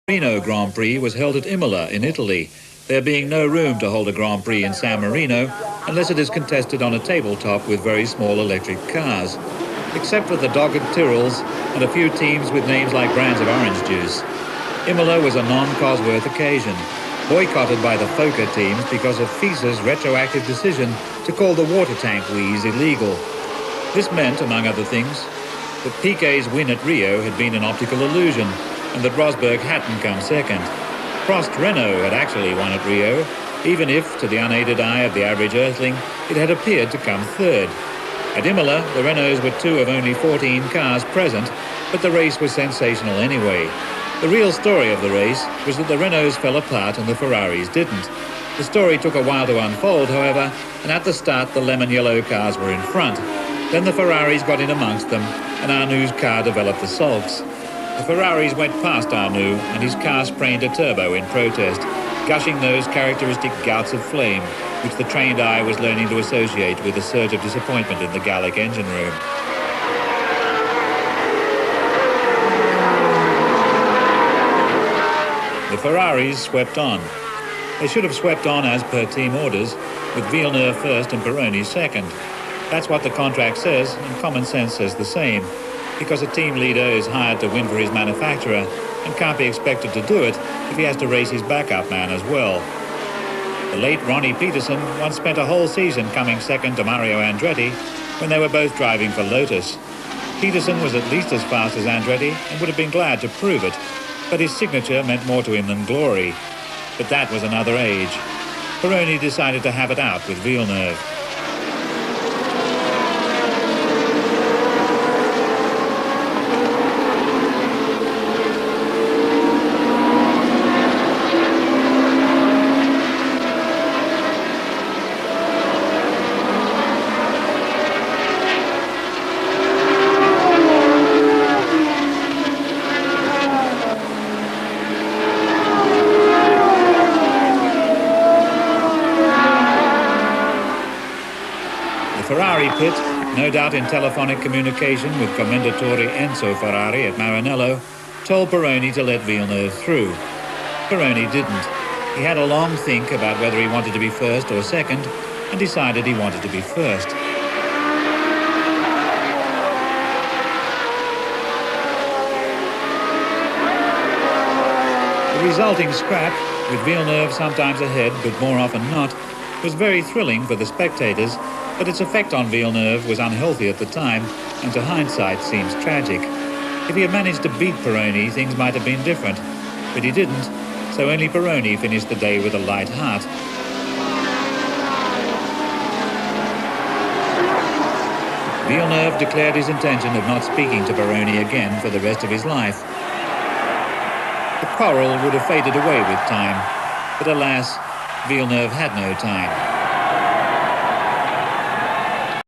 Marino Grand Prix was held at Imola in Italy, there being no room to hold a Grand Prix in San Marino unless it is contested on a tabletop with very small electric cars, except for the dogged Tyrrells and a few teams with names like brands of orange juice. Imola was a non-Cosworth occasion, boycotted by the Fokker teams because of FISA's retroactive decision to call the water tank wheeze illegal. This meant, among other things, that Piquet's win at Rio had been an optical illusion, and that Rosberg hadn't come second. Prost Renault had actually won at Rio, even if, to the unaided eye of the average earthling, it had appeared to come third. At Imola, the Renaults were two of only 14 cars present, but the race was sensational anyway. The real story of the race was that the Renaults fell apart and the Ferraris didn't. The story took a while to unfold, however, and at the start the lemon-yellow cars were in front. Then the Ferraris got in amongst them, and Arnou's car developed the sulks. The Ferraris went past Arnoux, and his car sprained a turbo in protest, gushing those characteristic gouts of flame which the trained eye was learning to associate with a surge of disappointment in the Gallic engine room. The Ferraris swept on. They should have swept on as per team orders, with Villeneuve first and Pironi second. That's what the contract says, and common sense says the same, because a team leader is hired to win for his manufacturer and can't be expected to do it if he has to race his backup man as well. The late Ronnie Peterson once spent a whole season coming second to Mario Andretti when they were both driving for Lotus. Peterson was at least as fast as Andretti and would have been glad to prove it, but his signature meant more to him than glory. But that was another age. Pironi decided to have it out with Villeneuve. Ferrari pit, no doubt in telephonic communication with Commendatore Enzo Ferrari at Maranello, told Pironi to let Villeneuve through. Pironi didn't. He had a long think about whether he wanted to be first or second, and decided he wanted to be first. The resulting scrap, with Villeneuve sometimes ahead but more often not, was very thrilling for the spectators, but its effect on Villeneuve was unhealthy at the time, and to hindsight seems tragic. If he had managed to beat Pironi, things might have been different, but he didn't, so only Pironi finished the day with a light heart. Villeneuve declared his intention of not speaking to Pironi again for the rest of his life. The quarrel would have faded away with time, but alas, Villeneuve had no time.